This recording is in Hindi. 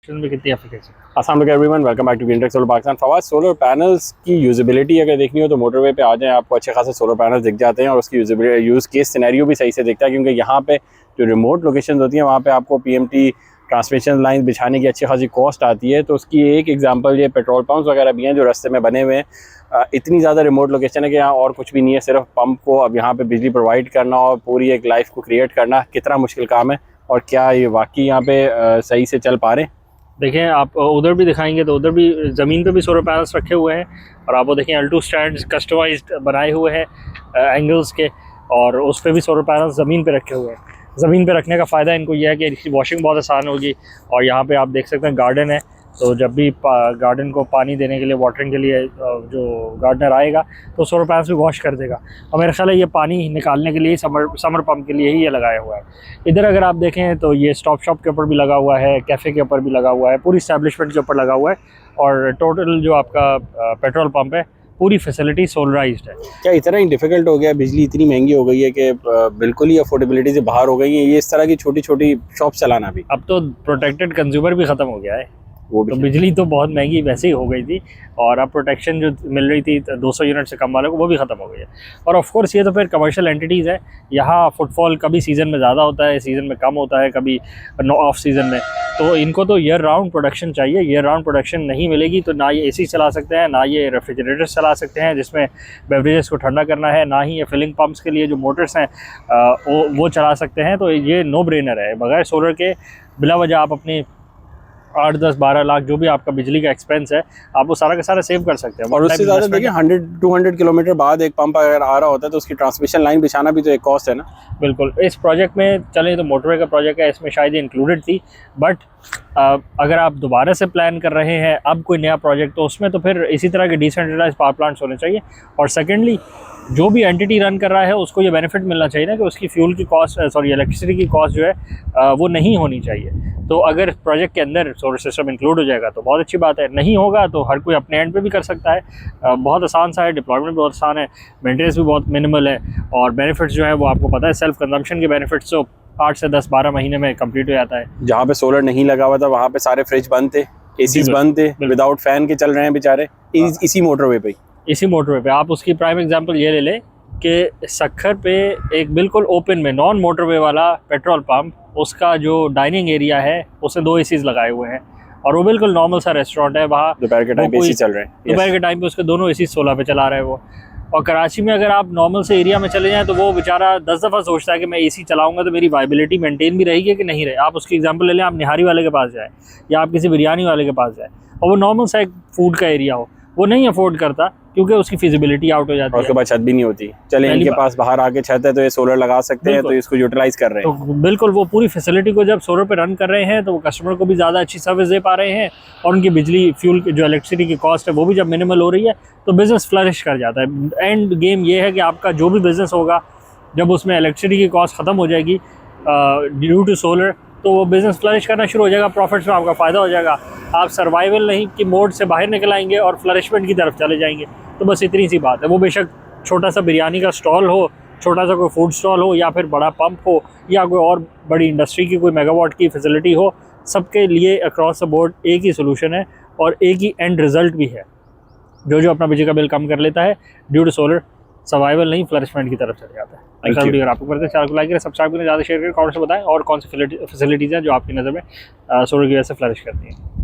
प्रोडक्शन में कितनी एफिकेसी। अस्सलाम वालेकुम everyone, welcome back to Green Tech Solar Pakistan. Fawad, solar panels की यूजेबिलिटी अगर देखनी हो तो मोटरवे पे आ जाएं, आपको अच्छे खासे सोलर पैनल्स दिख जाते हैं और उसकी यूज़ केस सिनेरियो भी सही से दिखता है, क्योंकि यहाँ पे जो रिमोट लोकेशन होती हैं वहाँ पे आपको PMT ट्रांसमिशन लाइन बिछाने की अच्छी खासी कॉस्ट आती है। तो उसकी एक एग्जांपल ये पेट्रोल पंप्स वगैरह भी हैं जो रास्ते में बने हुए हैं। इतनी ज़्यादा रिमोट लोकेशन है कि यहाँ और कुछ भी नहीं है, सिर्फ पंप को अब यहाँ पे बिजली प्रोवाइड करना और पूरी एक लाइफ को क्रिएट करना कितना मुश्किल काम है, और क्या ये वाकई यहाँ पे सही से चल पा रहे हैं। देखें आप उधर भी दिखाएंगे तो उधर भी ज़मीन पे भी सोलर पैनल्स रखे हुए हैं, और आप वो देखें L2 स्टैंड्स कस्टमाइज्ड बनाए हुए हैं एंगल्स के, और उस पर भी सोलर पैनल्स ज़मीन पे रखे हुए हैं। ज़मीन पे रखने का फ़ायदा इनको यह है कि इसकी वॉशिंग बहुत आसान होगी। और यहाँ पे आप देख सकते हैं गार्डन है, तो जब भी गार्डन को पानी देने के लिए, वाटरिंग के लिए जो गार्डनर आएगा तो सोलर पैनल्स भी वॉश कर देगा। और मेरा ख्याल है ये पानी निकालने के लिए समर पंप के लिए ही ये लगाया हुआ है। इधर अगर आप देखें तो ये स्टॉप शॉप के ऊपर भी लगा हुआ है, कैफ़े के ऊपर भी लगा हुआ है, पूरी इस्टेब्लिशमेंट के ऊपर लगा हुआ है। और टोटल जो आपका पेट्रोल पंप है पूरी फैसिलिटी सोलराइज्ड है। क्या इतना ही डिफिकल्ट हो गया, बिजली इतनी महंगी हो गई है कि बिल्कुल ही अफोर्डेबिलिटी से बाहर हो गई है ये इस तरह की छोटी छोटी शॉप चलाना भी? अब तो प्रोटेक्टेड कंज्यूमर भी ख़त्म हो गया है। वो भी तो बिजली तो बहुत महंगी वैसे ही हो गई थी, और अब प्रोटेक्शन जो मिल रही थी 200 यूनिट से कम वालों को, वो भी ख़त्म हो गई है। और ऑफ कोर्स ये तो फिर कमर्शियल एंटिटीज़ है, यहाँ फुटफॉल कभी सीज़न में ज़्यादा होता है, सीज़न में कम होता है, कभी ऑफ सीज़न में। तो इनको तो ईयर राउंड प्रोडक्शन चाहिए। ईयर राउंड प्रोडक्शन नहीं मिलेगी तो ना ये AC चला सकते हैं, ना ये रेफ्रिजरेटर्स चला सकते हैं जिसमें बेवरेजेस को ठंडा करना है, ना ही ये फिलिंग पम्प्स के लिए जो मोटर्स हैं वो चला सकते हैं। तो ये नो ब्रेनर है। बगैर सोलर के बिला वजह आप अपनी 8, 10, 12 लाख जो भी आपका बिजली का एक्सपेंस है, आप वो सारा का सारा सेव कर सकते हैं। और उससे ज़्यादा देखिए 100-200 किलोमीटर बाद एक पंप अगर आ रहा होता है तो उसकी ट्रांसमिशन लाइन बिछाना भी तो एक कॉस्ट है ना। बिल्कुल। इस प्रोजेक्ट में चलें तो मोटरवे का प्रोजेक्ट है, इसमें शायद इंक्लूडेड थी, बट अगर आप दोबारा से प्लान कर रहे हैं अब कोई नया प्रोजेक्ट, तो उसमें तो फिर इसी तरह के डिसेंट्रलाइज पावर प्लांट्स होने चाहिए। और सेकेंडली जो भी एंटिटी रन कर रहा है उसको ये बेनिफिट मिलना चाहिए ना कि उसकी फ्यूल की कॉस्ट, इलेक्ट्रिसिटी की कॉस्ट जो है वो नहीं होनी चाहिए। तो अगर प्रोजेक्ट के अंदर सोलर सिस्टम इंक्लूड हो जाएगा तो बहुत अच्छी बात है। नहीं होगा तो हर कोई अपने एंड पे भी कर सकता है। बहुत आसान सा है, डिप्लॉयमेंट बहुत आसान है, मेंटेनेंस भी बहुत मिनिमल है, और बेनिफिट्स जो है वो आपको पता है, सेल्फ कंजम्पशन के बेनिफिट्स तो 8 से 10-12 महीने में कंप्लीट हो जाता है। जहाँ पे सोलर नहीं लगा हुआ था वहाँ पे सारे फ्रिज बंद थे, ACs बंद थे, विदाउट फैन के चल रहे हैं बेचारे इसी मोटरवे पे। इसी मोटरवे पे आप उसकी प्राइम एग्जांपल ये ले लें कि सक्खर पे एक बिल्कुल ओपन में नॉन मोटरवे वाला पेट्रोल पंप, उसका जो डाइनिंग एरिया है उसमें 2 ACs लगाए हुए हैं, और वो बिल्कुल नॉर्मल सा रेस्टोरेंट है। वहाँ दोपहर के टाइम पे AC चल रहे हैं, दोपहर के टाइम पे उसके दोनों AC 16 पे चला रहे हैं वो। और कराची में अगर आप नॉर्मल से एरिया में चले जाएं तो वो बेचारा 10 दफ़ा सोचता है कि मैं AC चलाऊंगा तो मेरी वाइबिलिटी मेंटेन भी रहेगी कि नहीं रहे। आप उसकी एग्जांपल ले लें, आप निहारी वाले के पास जाएं या आप किसी बिरयानी वाले के पास जाएं, और वो नॉर्मल सा एक फूड का एरिया हो, वो नहीं अफोर्ड करता क्योंकि उसकी फिजिबिलिटी आउट हो जाती है। उसके बाद छत भी नहीं होती। चले इनके पास बाहर आके छत है तो ये सोलर लगा सकते हैं, तो इसको यूटिलाइज कर रहे हैं। तो बिल्कुल वो पूरी फैसिलिटी को जब सोलर पे रन कर रहे हैं तो वो कस्टमर को भी ज़्यादा अच्छी सर्विस दे पा रहे हैं, और उनकी बिजली फ्यूल की जो इलेक्ट्रिसिटी की कॉस्ट है वो भी जब मिनिमल हो रही है तो बिज़नेस फ्लरिश कर जाता है। एंड गेम ये है कि आपका जो भी बिज़नेस होगा जब उसमें इलेक्ट्रिसिटी की कॉस्ट ख़त्म हो जाएगी ड्यू टू सोलर, तो वो बिज़नेस फ्लरिश करना शुरू हो जाएगा, प्रॉफिट्स में आपका फ़ायदा हो जाएगा। आप सर्वाइवल नहीं कि मोड से बाहर निकल आएंगे और फ्लरिशमेंट की तरफ चले जाएंगे। तो बस इतनी सी बात है। वो बेशक छोटा सा बिरयानी का स्टॉल हो, छोटा सा कोई फूड स्टॉल हो, या फिर बड़ा पंप हो, या कोई और बड़ी इंडस्ट्री की कोई मेगावाट की फैसिलिटी हो, सबके लिए अक्रॉस द बोर्ड एक ही सोल्यूशन है और एक ही एंड रिज़ल्ट भी है। जो अपना बिजली का बिल कम कर लेता है ड्यू टू सोलर, सर्वाइवल नहीं फ्लरिशमेंट की तरफ चले जाता है। अगर आपको करते हैं चैनल को लाइक करें, सब्सक्राइब करें, ज़्यादा शेयर करें, कमेंट से बताएं और कौन सी फैसिलिटीज़ हैं जो आपकी नज़र में सोलर की वजह से फ्लरिश करती हैं।